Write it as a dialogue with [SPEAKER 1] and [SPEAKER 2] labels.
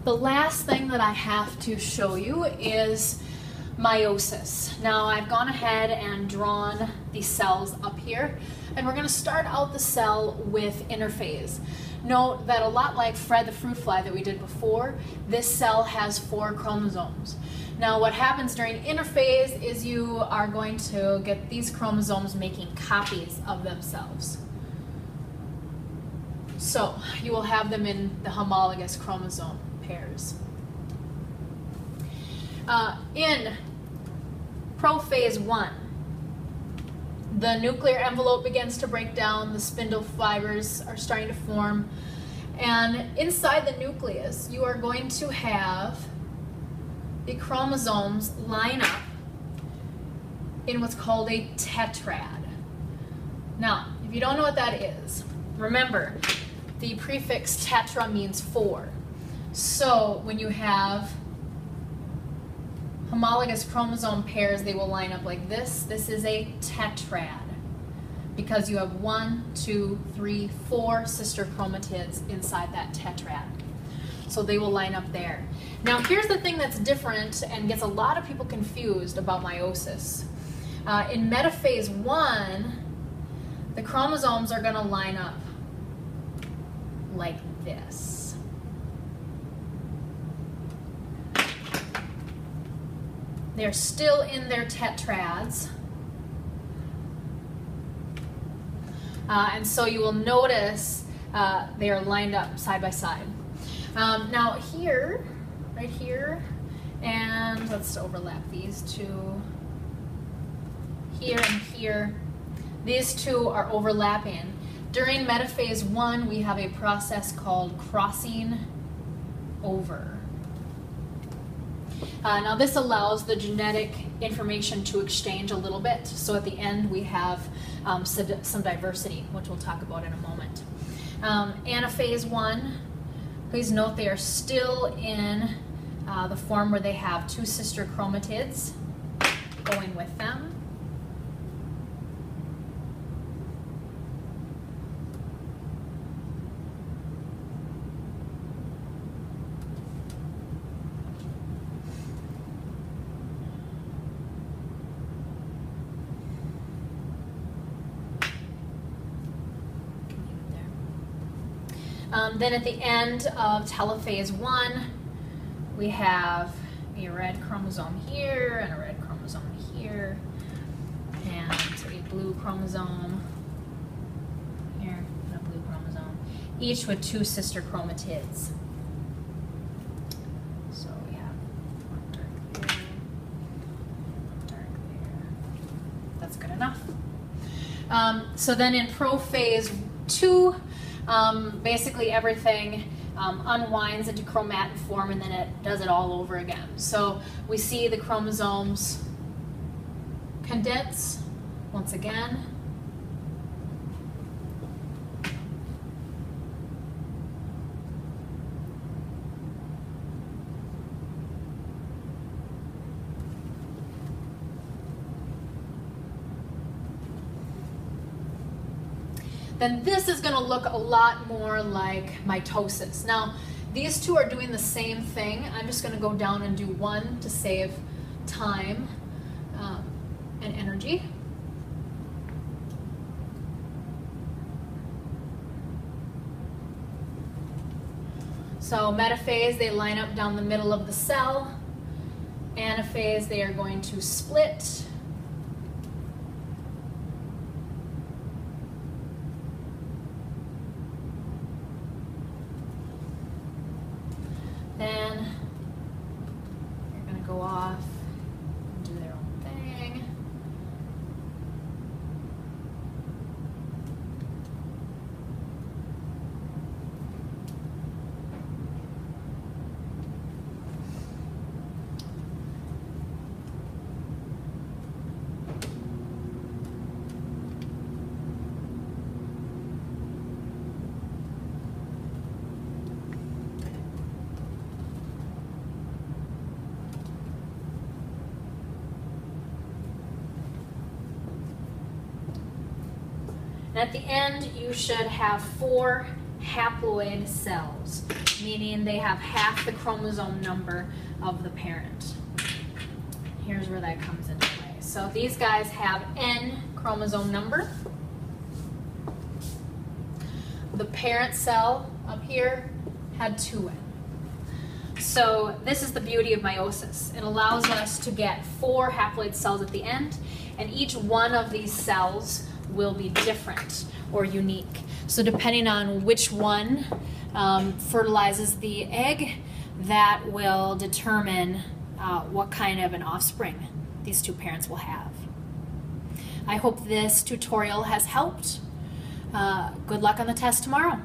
[SPEAKER 1] The last thing that I have to show you is meiosis. Now I've gone ahead and drawn the cells up here, and we're going to start out the cell with interphase. Note that a lot like Fred the fruit fly that we did before, this cell has 4 chromosomes. Now what happens during interphase is you are going to get these chromosomes making copies of themselves. So you will have them in the homologous chromosome pairs. In prophase 1, the nuclear envelope begins to break down, the spindle fibers are starting to form, and inside the nucleus you are going to have the chromosomes line up in what's called a tetrad. Now, if you don't know what that is, remember the prefix tetra means 4. So when you have homologous chromosome pairs, they will line up like this. This is a tetrad because you have 1, 2, 3, 4 sister chromatids inside that tetrad. So they will line up there. Now here's the thing that's different and gets a lot of people confused about meiosis. In metaphase 1, the chromosomes are going to line up like this. They're still in their tetrads. And so you will notice they are lined up side by side. Now here, right here, and let's overlap these two, here and here, these two are overlapping. During metaphase 1, we have a process called crossing over. Now this allows the genetic information to exchange a little bit, so at the end we have some diversity, which we'll talk about in a moment. Anaphase 1, please note they are still in the form where they have 2 sister chromatids going with them. Then at the end of telophase 1, we have a red chromosome here and a red chromosome here, and a blue chromosome here and a blue chromosome, each with 2 sister chromatids. So we have one dark there, one dark there. That's good enough. So then in prophase 2, basically everything unwinds into chromatin form, and then it does it all over again. So we see the chromosomes condense once again. Then this is going to look a lot more like mitosis. Now, these two are doing the same thing. I'm just going to go down and do one to save time and energy. So metaphase, they line up down the middle of the cell. Anaphase, they are going to split. Then they're going to go off and do their own thing. And at the end, you should have 4 haploid cells, meaning they have half the chromosome number of the parent. Here's where that comes into play. So these guys have N chromosome number. The parent cell up here had 2N. So this is the beauty of meiosis. It allows us to get 4 haploid cells at the end, and each one of these cells will be different or unique. So depending on which one fertilizes the egg, that will determine what kind of an offspring these two parents will have. I hope this tutorial has helped. Good luck on the test tomorrow.